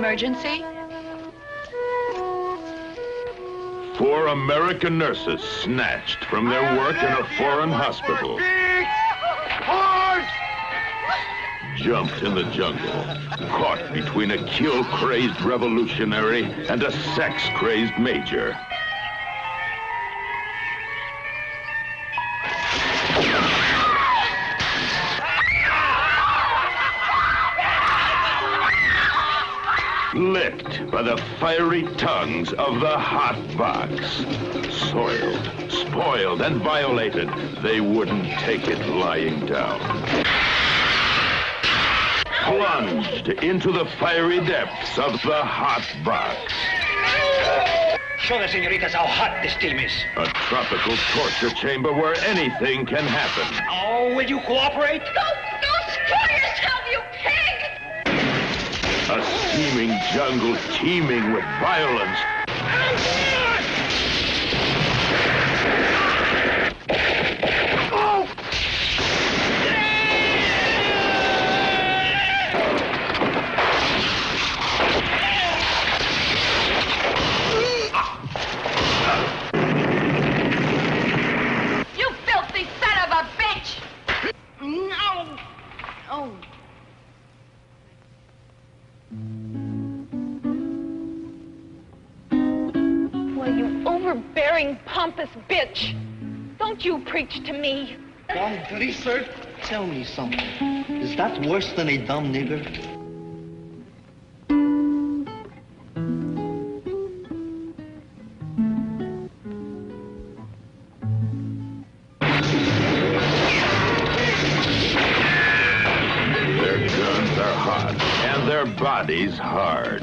emergency? 4 American nurses snatched from their work in a foreign hospital. Jumped in the jungle, caught between a kill-crazed revolutionary and a sex-crazed major. Licked by the fiery tongues of the hot box. Soiled, spoiled, and violated, they wouldn't take it lying down. Plunged into the fiery depths of the hot box. Show the senoritas how hot this steam is. A tropical torture chamber where anything can happen. Oh, will you cooperate? Don't screw yourself, you pig! A steaming jungle teeming with violence. You filthy son of a bitch! No! Oh. Well, you overbearing, pompous bitch. Don't you preach to me. Young greaser, tell me something. Is that worse than a dumb nigger? Their guns are hot and their bodies hard.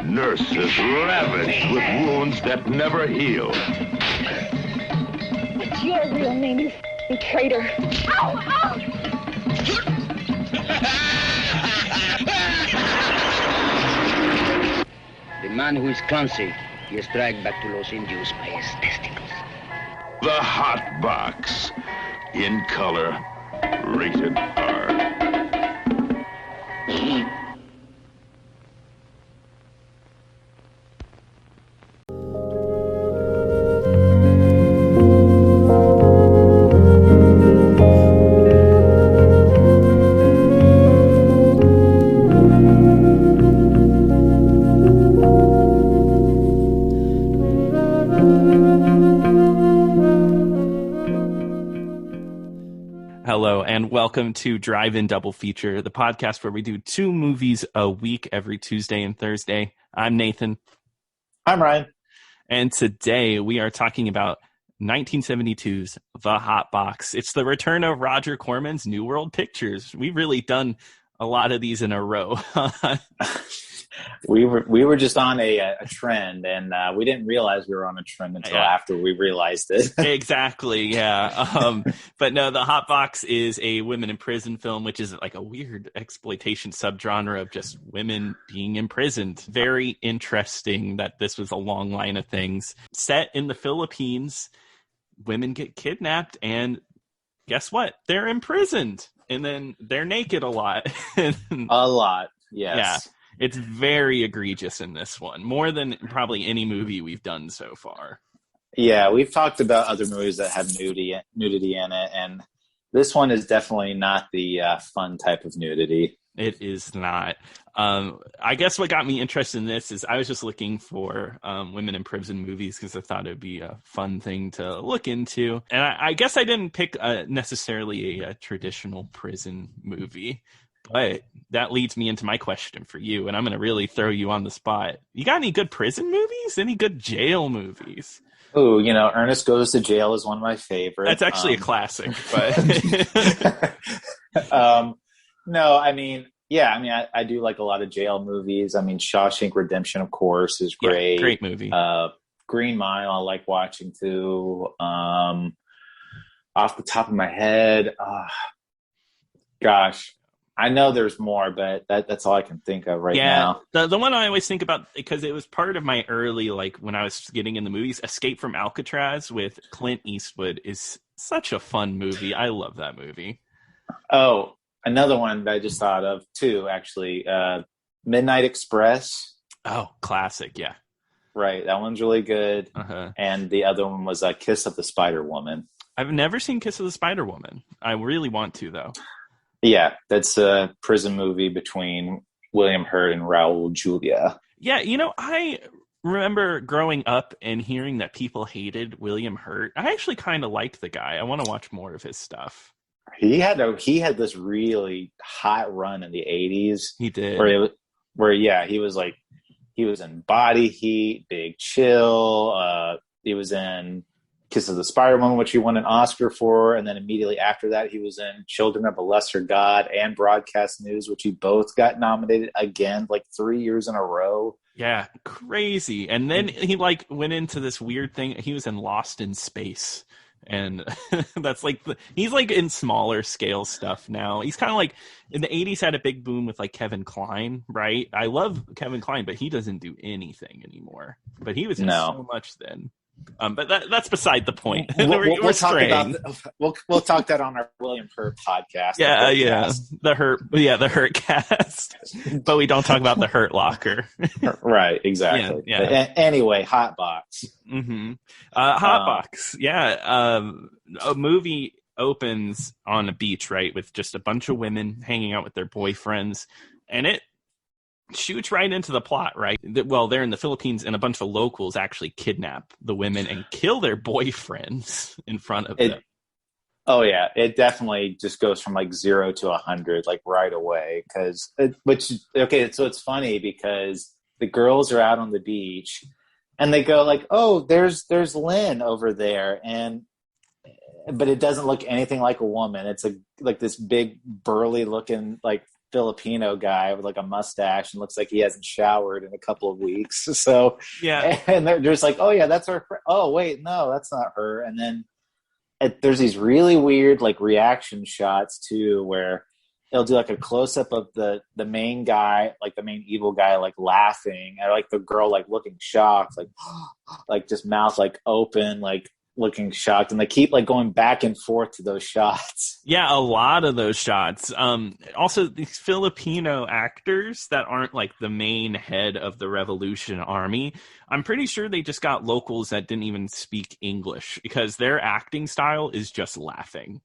Nurses ravaged with wounds that never heal. What's your real name, you f***ing traitor? Ow! Ow! The man who is clumsy, he is dragged back to Los Indios by his testicles. The Hot Box. In color. Rated R. Hello, and welcome to Drive-In Double Feature, the podcast where we do 2 movies a week every Tuesday and Thursday. I'm Nathan. I'm Ryan. And today we are talking about 1972's The Hot Box. It's the return of Roger Corman's New World Pictures. We've really done a lot of these in a row. We were just on a trend, and we didn't realize we were on a trend until after we realized it. Exactly, yeah. But no, The Hot Box is a women in prison film, which is like a weird exploitation subgenre of just women being imprisoned. Very interesting that this was a long line of things. Set in the Philippines, women get kidnapped, and guess what? They're imprisoned, and then they're naked a lot. A lot, yes. Yeah. It's very egregious in this one, more than probably any movie we've done so far. Yeah, we've talked about other movies that have nudity in it, and this one is definitely not the fun type of nudity. It is not. I guess what got me interested in this is I was just looking for women in prison movies because I thought it would be a fun thing to look into. And I guess I didn't pick necessarily a traditional prison movie. But that leads me into my question for you, and I'm going to really throw you on the spot. You got any good prison movies? Any good jail movies? Oh, Ernest Goes to Jail is one of my favorites. That's actually a classic. But no, I do like a lot of jail movies. I mean, Shawshank Redemption, of course, is great. Yeah, great movie. Green Mile, I like watching too. Off the top of my head, gosh. I know there's more, but that's all I can think of right now. The one I always think about, because it was part of my early, when I was getting in the movies, Escape from Alcatraz with Clint Eastwood is such a fun movie. I love that movie. Oh, another one that I just thought of too, actually, Midnight Express. Oh, classic. Yeah. Right. That one's really good. Uh-huh. And the other one was Kiss of the Spider Woman. I've never seen Kiss of the Spider Woman. I really want to, though. Yeah, that's a prison movie between William Hurt and Raul Julia. Yeah, I remember growing up and hearing that people hated William Hurt. I actually kind of liked the guy. I want to watch more of his stuff. He had this really hot run in the 80s. He did. He was in Body Heat, Big Chill. He was in Kiss of the Spider Woman, which he won an Oscar for, and then immediately after that, he was in Children of a Lesser God and Broadcast News, which he both got nominated again, 3 years in a row. Yeah, crazy. And then he went into this weird thing. He was in Lost in Space. And that's he's in smaller scale stuff now. He's kind of in the 80s had a big boom with Kevin Kline, right? I love Kevin Kline, but he doesn't do anything anymore. But he was in so much then. But that's beside the point. We'll talk about we'll talk that on our William Hurt podcast. The Hurt cast. But we don't talk about the Hurt Locker. Right, exactly. Yeah. Anyway, Hot Box. Mm-hmm. Hot Box. Yeah. A movie opens on a beach, right, with just a bunch of women hanging out with their boyfriends, and it shoots right into the plot, right? Well, they're in the Philippines, and a bunch of locals actually kidnap the women and kill their boyfriends in front of them. Oh yeah, it definitely just goes from 0 to 100 right away. So it's funny because the girls are out on the beach, and they go "Oh, there's Lynn over there," but it doesn't look anything like a woman. It's this big burly looking Filipino guy with a mustache and looks like he hasn't showered in a couple of weeks. So yeah, and they're just oh yeah, that's her. Oh wait, no, that's not her. And then there's these really weird reaction shots too, where they'll do a close up of the main guy, the main evil guy, laughing, and the girl looking shocked, just mouth open, looking shocked, and they keep going back and forth to those shots. Yeah, a lot of those shots. Also, these Filipino actors that aren't the main head of the Revolution Army, I'm pretty sure they just got locals that didn't even speak English, because their acting style is just laughing.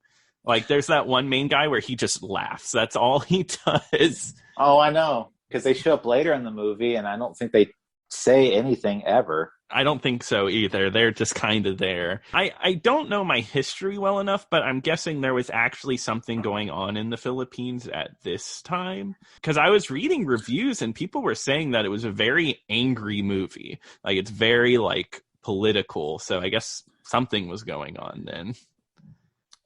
There's that one main guy where he just laughs. That's all he does. Oh, I know, because they show up later in the movie, and I don't think they say anything ever. I don't think so either. They're just kind of there. I don't know my history well enough, but I'm guessing there was actually something going on in the Philippines at this time. Because I was reading reviews and people were saying that it was a very angry movie. It's very political. So I guess something was going on then.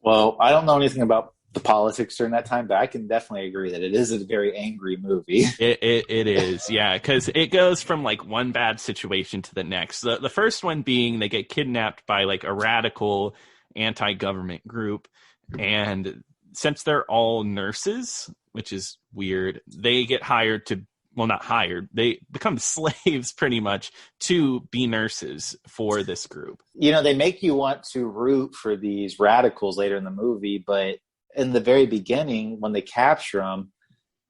Well, I don't know anything about the politics during that time, but I can definitely agree that it is a very angry movie. It is, yeah, because it goes from one bad situation to the next. The first one being they get kidnapped by a radical anti-government group, and since they're all nurses, which is weird, they get hired to, well, not hired, they become slaves pretty much to be nurses for this group. They make you want to root for these radicals later in the movie, but in the very beginning, when they capture them,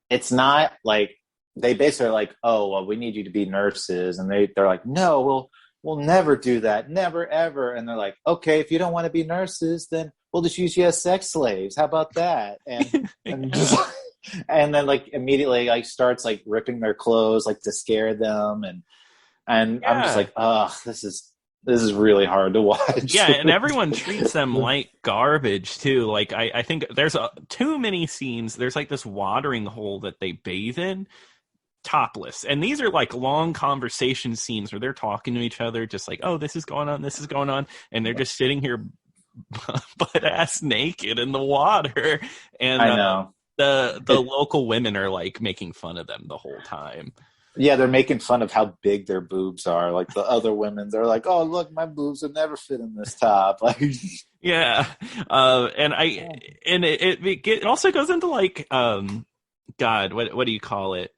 it's not they basically are oh, well, we need you to be nurses, and they're no, we'll never do that, never ever. And they're okay, if you don't want to be nurses, then we'll just use you as sex slaves. How about that? And and then immediately starts ripping their clothes to scare them, and I'm just oh, this is really hard to watch. Yeah, and everyone treats them like garbage, too. I think there's too many scenes. There's this watering hole that they bathe in, topless. And these are long conversation scenes where they're talking to each other, just oh, this is going on, this is going on. And they're just sitting here butt-ass naked in the water. And I know. The local women are making fun of them the whole time. Yeah, they're making fun of how big their boobs are. The other women, they're oh, look, my boobs would never fit in this top. Yeah, it also goes into God, what do you call it?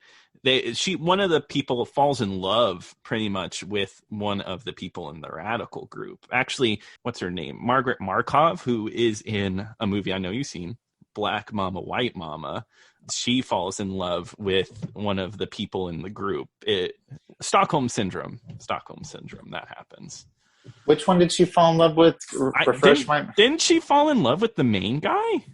One of the people falls in love pretty much with one of the people in the radical group. Actually, what's her name? Margaret Markov, who is in a movie I know you've seen, black mama, white mama, she falls in love with one of the people in the group. Stockholm syndrome, that happens. Which one did she fall in love with? Didn't she fall in love with the main guy?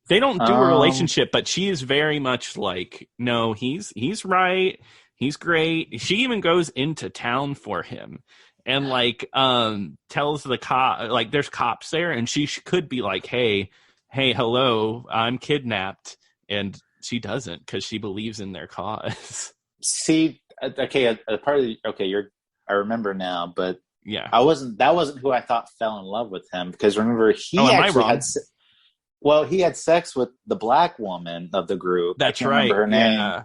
They don't do a relationship, but she is very much like, no, he's right. He's great. She even goes into town for him and like tells the cop, like there's cops there, and she could be like, hey, hello, I'm kidnapped. And she doesn't, because she believes in their cause. See, okay, I remember now, but yeah, that wasn't who I thought fell in love with him, because remember, he had sex with the black woman of the group. That's I can't right. remember her name. Yeah.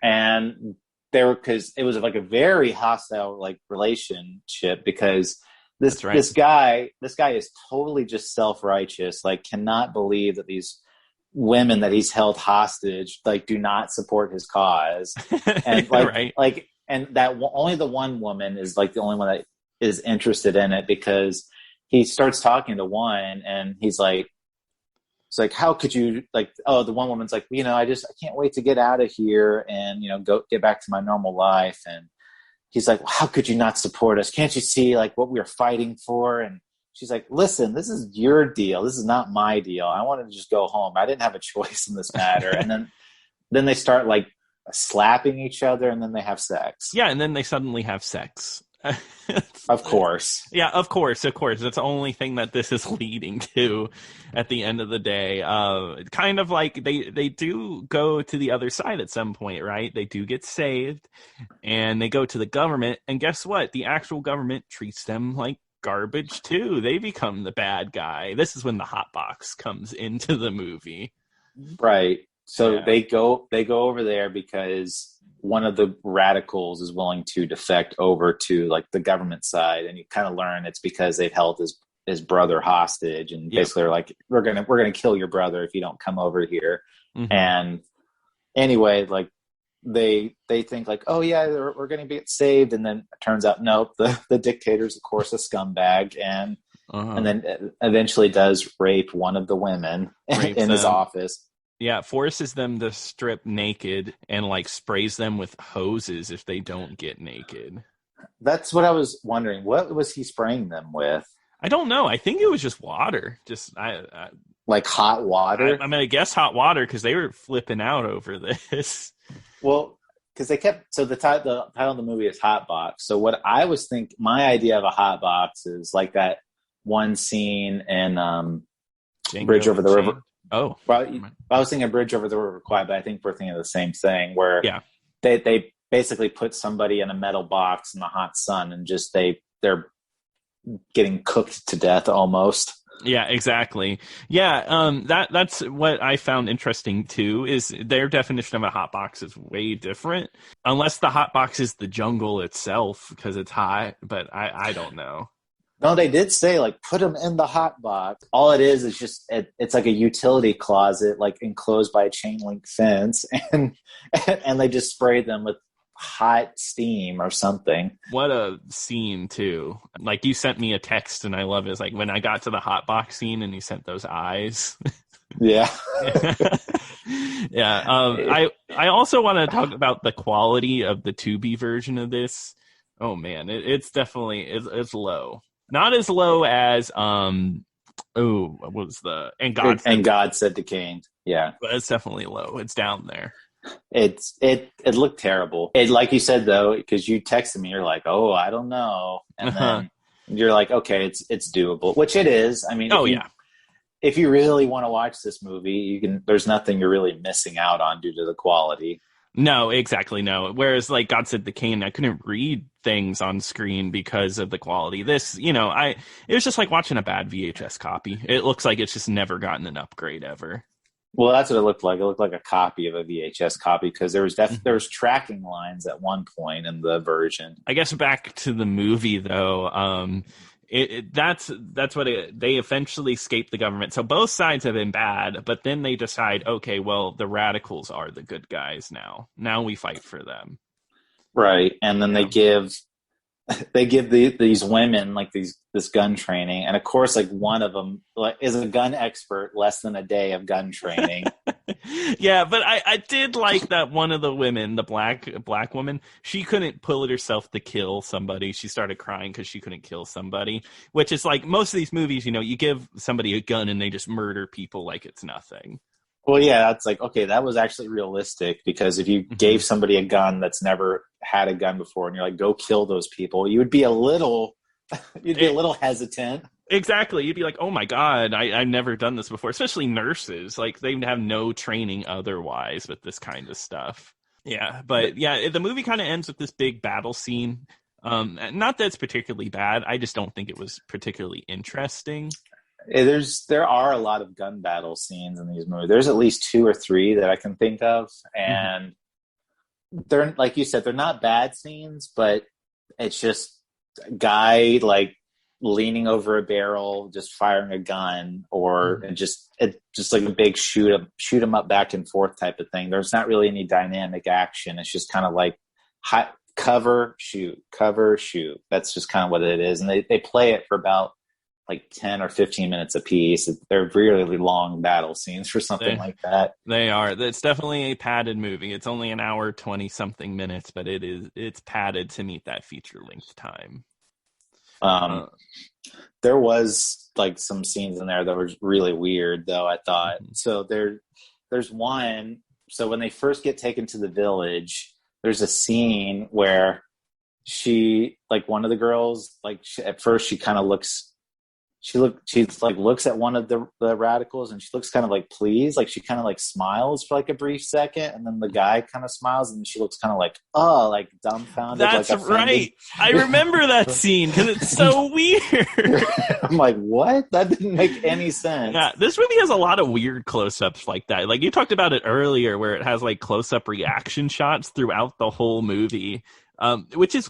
And because it was like a very hostile like relationship, because this guy is totally just self-righteous, like cannot believe that these women that he's held hostage like do not support his cause. And like and that only the one woman is like the only one that is interested in it, because he starts talking to one and he's like, it's like, how could you, like, oh, the one woman's like, I can't wait to get out of here and, go get back to my normal life. And he's like, well, how could you not support us? Can't you see like what we are fighting for? And she's like, listen, this is your deal. This is not my deal. I wanted to just go home. I didn't have a choice in this matter. And then they start like slapping each other, and then they have sex. Yeah. And then they suddenly have sex. Of course. Yeah, of course. That's the only thing that this is leading to at the end of the day. Kind of like they do go to the other side at some point, right? They do get saved and they go to the government, and guess what? The actual government treats them like garbage too. They become the bad guy. This is when the hot box comes into the movie. Right. So they go over there because one of the radicals is willing to defect over to like the government side, and you kind of learn it's because they've held his brother hostage, and basically they're like, we're gonna kill your brother if you don't come over here. Mm-hmm. And anyway, like they think like, oh yeah, we're gonna get saved, and then it turns out nope, the dictator's of course a scumbag, and then eventually does rape one of the women in his office. Yeah, forces them to strip naked and like sprays them with hoses if they don't get naked. That's what I was wondering. What was he spraying them with? I don't know. I think it was just water. Like hot water? I mean, I guess hot water, because they were flipping out over this. Well, because the title of the movie is Hot Box. So what I was thinking, my idea of a hot box is like that one scene in Bridge Over the River. Oh, well, I was thinking Bridge Over the River Kwai, but I think we're thinking of the same thing, where they basically put somebody in a metal box in the hot sun, and just they're getting cooked to death almost. Yeah, exactly. Yeah, that's what I found interesting too, is their definition of a hot box is way different, unless the hot box is the jungle itself because it's hot, but I don't know. No, they did say, like, put them in the hot box. All it is just, it's like a utility closet, like, enclosed by a chain link fence. And they just sprayed them with hot steam or something. What a scene, too. Like, you sent me a text, and I love it. It's like when I got to the hot box scene and you sent those eyes. Yeah. Yeah. I also want to talk about the quality of the Tubi version of this. Oh, man. It's definitely, it's low. Not as low as what was the And God Said to Cain. Yeah, but it's definitely low. It's down there. It looked terrible. It, like you said though, because you texted me, you're like, oh, I don't know, and then you're like, okay, it's doable, which it is. I mean, if you really want to watch this movie, you can. There's nothing you're really missing out on due to the quality. No, exactly, no. Whereas, like God Said to Cain, I couldn't read things on screen because of the quality. This, it was just like watching a bad VHS copy. It looks like it's just never gotten an upgrade ever. Well, that's what it looked like. It looked like a copy of a VHS copy, because there was tracking lines at one point in the version. I guess back to the movie, though, that's what they eventually escape the government. So both sides have been bad, but then they decide, okay, well, the radicals are the good guys now. Now we fight for them. Right. And then they give they give these women like this gun training, and of course, like one of them like is a gun expert. Less than a day of gun training. Yeah, but I did like that one of the women, the black woman, she couldn't pull it herself to kill somebody. She started crying because she couldn't kill somebody, which is like most of these movies, you give somebody a gun and they just murder people like it's nothing. Well, yeah, that's like, okay, that was actually realistic, because if you gave somebody a gun that's never had a gun before and you're like, go kill those people, you'd be a little hesitant. Exactly. You'd be like, oh my God, I've never done this before, especially nurses. Like they have no training otherwise with this kind of stuff. Yeah. But yeah, the movie kind of ends with this big battle scene. Not that it's particularly bad. I just don't think it was particularly interesting. There are a lot of gun battle scenes in these movies. There's at least 2 or 3 that I can think of. And they're, like you said, they're not bad scenes, but it's just a guy like leaning over a barrel, just firing a gun, or just like a big shoot 'em up back and forth type of thing. There's not really any dynamic action. It's just kind of like cover, shoot. That's just kind of what it is. And they play it for about like 10 or 15 minutes a piece. They're really long battle scenes for something like that. They are. It's definitely a padded movie. It's only an hour, 20 something minutes, but it's padded to meet that feature length time. There was like some scenes in there that were really weird, though, I thought. So there's one. So when they first get taken to the village, there's a scene where one of the girls, at first she kind of looks she looks at one of the radicals, and she looks kind of like pleased, like she kind of like smiles for like a brief second, and then the guy kind of smiles, and she looks kind of like, oh, like dumbfounded. That's like right. I remember that scene because it's so weird. I'm like, what? That didn't make any sense. Yeah, this movie has a lot of weird close-ups like that. Like you talked about it earlier, where it has like close-up reaction shots throughout the whole movie. Which is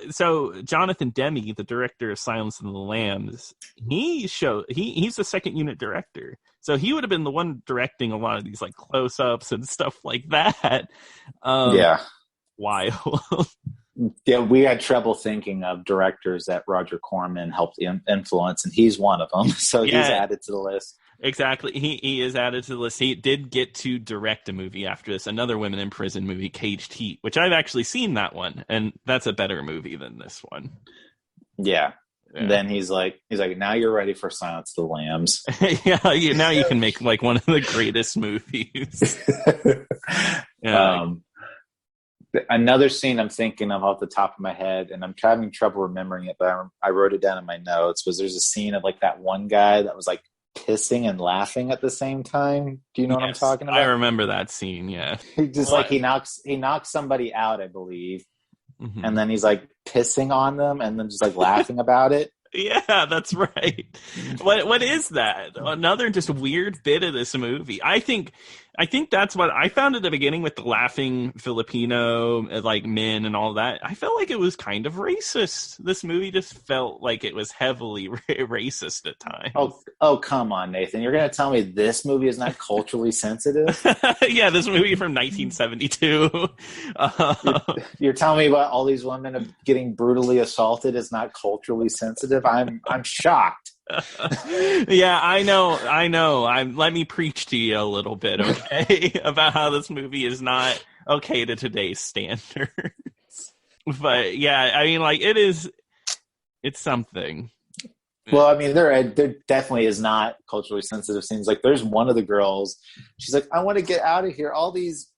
so Jonathan Demme, the director of Silence of the Lambs, he's the second unit director. So he would have been the one directing a lot of these like close-ups and stuff like that. Wild. Yeah, we had trouble thinking of directors that Roger Corman helped influence, and he's one of them. So he's added to the list. Exactly. He is added to the list. He did get to direct a movie after this, another women in prison movie, Caged Heat, which I've actually seen that one, and that's a better movie than this one. Yeah. Then he's like, now you're ready for Silence of the Lambs. Now you can make like one of the greatest movies. Another scene I'm thinking of off the top of my head, and I'm having trouble remembering it, but I wrote it down in my notes, was there's a scene of like that one guy that was like pissing and laughing at the same time. Do you know what I'm talking about? I remember that scene. Yeah, he just he knocks somebody out, I believe, and then he's like pissing on them, and then just like laughing about it. Yeah, that's right. What is that? Another just weird bit of this movie. I think that's what I found at the beginning with the laughing Filipino like men and all that. I felt like it was kind of racist. This movie just felt like it was heavily racist at times. Oh, come on, Nathan. You're going to tell me this movie is not culturally sensitive? Yeah, this movie from 1972. You're telling me about all these women getting brutally assaulted is not culturally sensitive? I'm shocked. Yeah, I know. Let me preach to you a little bit, okay, about how this movie is not okay to today's standards. But yeah, I mean, like it's something. Well, I mean, there definitely is not culturally sensitive scenes. Like, there's one of the girls. She's like, I want to get out of here. All these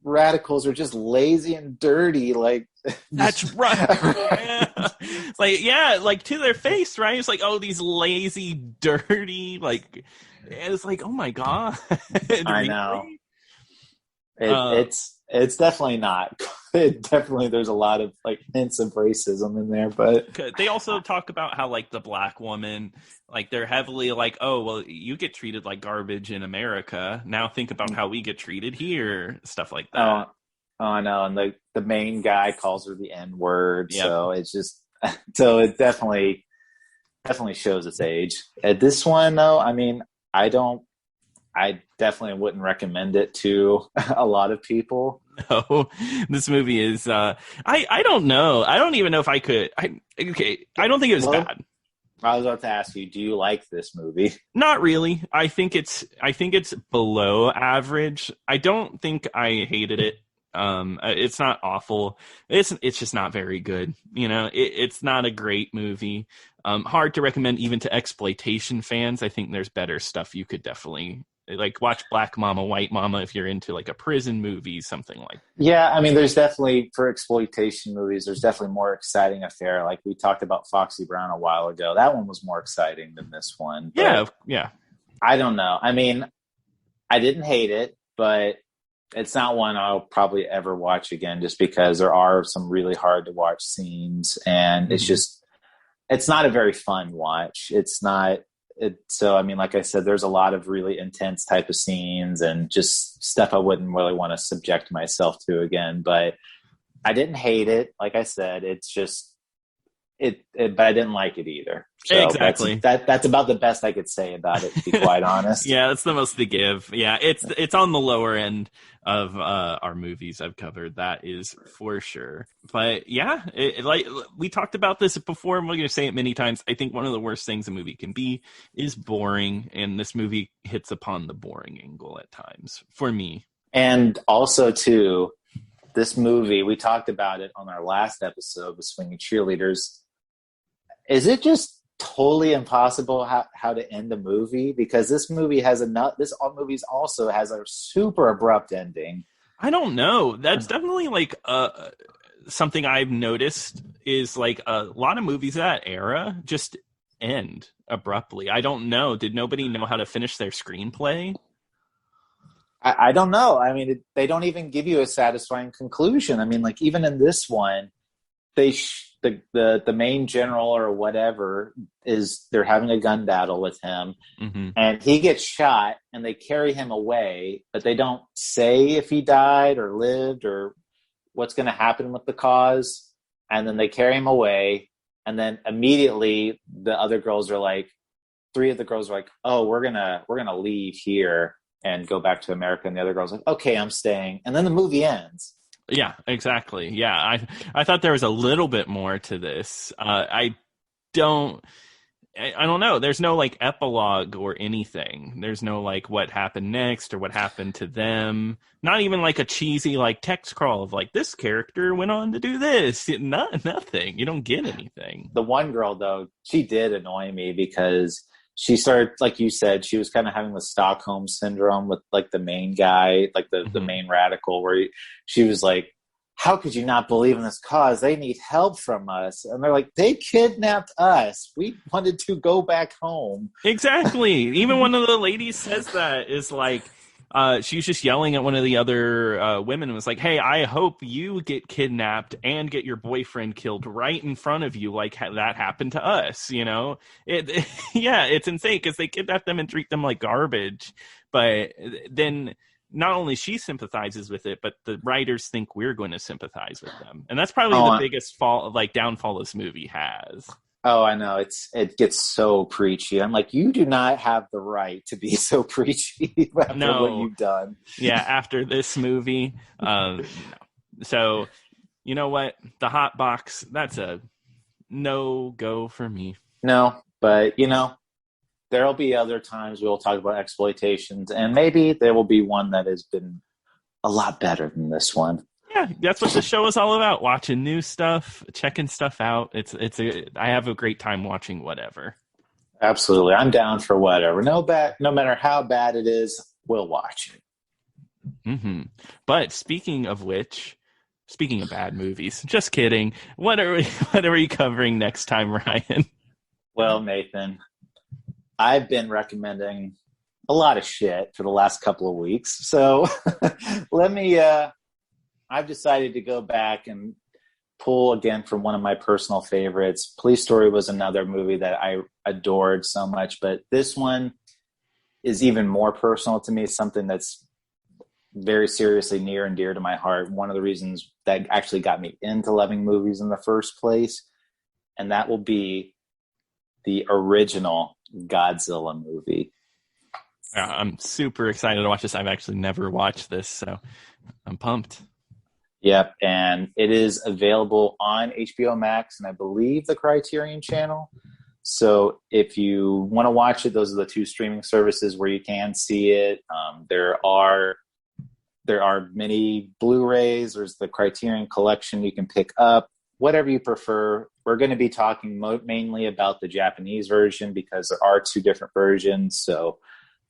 radicals are just lazy and dirty. Like, that's right. Like to their face, right? It's like, oh, these lazy, dirty. Like, it's like, oh my God. I know. It's definitely not. There's a lot of like hints of racism in there, but they also talk about how like the black woman, like they're heavily like, oh, well, you get treated like garbage in America. Now think about how we get treated here, stuff like that. Oh no, and the main guy calls her the N-word, so it's just it definitely shows its age. At this one, though, I mean, I don't I definitely wouldn't recommend it to a lot of people. No, this movie is. I don't know. I don't even know if I could. I don't think it was bad. I was about to ask you, do you like this movie? Not really. I think it's below average. I don't think I hated it. It's not awful. It's just not very good. You know, it's not a great movie. Hard to recommend even to exploitation fans. I think there's better stuff you could definitely like watch Black Mama, White Mama if you're into like a prison movie, something like that. Yeah, I mean, there's definitely, for exploitation movies, there's definitely more exciting affair. Like we talked about Foxy Brown a while ago. That one was more exciting than this one. Yeah. I don't know. I mean, I didn't hate it, but it's not one I'll probably ever watch again just because there are some really hard to watch scenes, and it's not a very fun watch. So, I mean, like I said, there's a lot of really intense type of scenes and just stuff I wouldn't really want to subject myself to again. But I didn't hate it. Like I said, it's just but I didn't like it either. So exactly. That's about the best I could say about it, to be quite honest. Yeah, that's the most to give. Yeah, it's on the lower end of our movies I've covered. That is for sure. But yeah, like we talked about this before, and we're going to say it many times. I think one of the worst things a movie can be is boring, and this movie hits upon the boring angle at times for me. And also, too, this movie, we talked about it on our last episode with Swinging Cheerleaders. Is it just totally impossible how to end a movie? Because this movie also has a super abrupt ending. I don't know. That's definitely like something I've noticed is like a lot of movies of that era just end abruptly. I don't know. Did nobody know how to finish their screenplay? I don't know. I mean, they don't even give you a satisfying conclusion. I mean, like even in this one, the main general or whatever they're having a gun battle with him, and he gets shot, and they carry him away, but they don't say if he died or lived or what's going to happen with the cause. And then they carry him away, and then immediately the other girls are like, 3 of the girls are like, "Oh, we're gonna leave here and go back to America." And the other girl's like, "Okay, I'm staying." And then the movie ends. Yeah, exactly. Yeah, I thought there was a little bit more to this. I don't know. There's no like epilogue or anything. There's no like what happened next or what happened to them. Not even like a cheesy like text crawl of like this character went on to do this. Nothing. You don't get anything. The one girl though, she did annoy me because she started, like you said, she was kind of having the Stockholm syndrome with like the main guy, like the main radical, where she was like, "How could you not believe in this cause? They need help from us." And they're like, "They kidnapped us. We wanted to go back home." Exactly. Even one of the ladies says that is like, she was just yelling at one of the other women and was like, "Hey, I hope you get kidnapped and get your boyfriend killed right in front of you like that happened to us." You know, yeah, it's insane because they kidnap them and treat them like garbage. But then not only she sympathizes with it, but the writers think we're going to sympathize with them. And that's probably the biggest downfall this movie has. Oh, I know. It gets so preachy. I'm like, you do not have the right to be so preachy after what you've done. Yeah, after this movie. No. So, you know what? The hot box, that's a no-go for me. No, but, there'll be other times we'll talk about exploitations, and maybe there will be one that has been a lot better than this one. Yeah, that's what the show is all about. Watching new stuff, checking stuff out. I have a great time watching whatever. Absolutely. I'm down for whatever. No matter how bad it is, we'll watch it. But speaking of bad movies, just kidding. What are we covering next time, Ryan? Well, Nathan, I've been recommending a lot of shit for the last couple of weeks. So I've decided to go back and pull again from one of my personal favorites. Police Story was another movie that I adored so much, but this one is even more personal to me. Something that's very seriously near and dear to my heart. One of the reasons that actually got me into loving movies in the first place, and that will be the original Godzilla movie. Yeah, I'm super excited to watch this. I've actually never watched this, so I'm pumped. Yep, and it is available on HBO Max and I believe the Criterion Channel. So if you want to watch it, those are the two streaming services where you can see it. There are many Blu-rays. There's the Criterion Collection you can pick up, whatever you prefer. We're going to be talking mainly about the Japanese version because there are two different versions. So,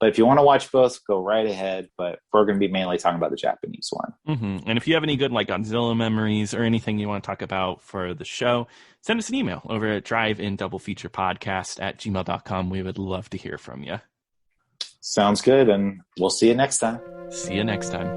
but if you want to watch both, go right ahead. But we're going to be mainly talking about the Japanese one. Mm-hmm. And if you have any good like Godzilla memories or anything you want to talk about for the show, send us an email over at drive-in-double-feature-podcast@gmail.com. We would love to hear from you. Sounds good, and we'll see you next time. See you next time.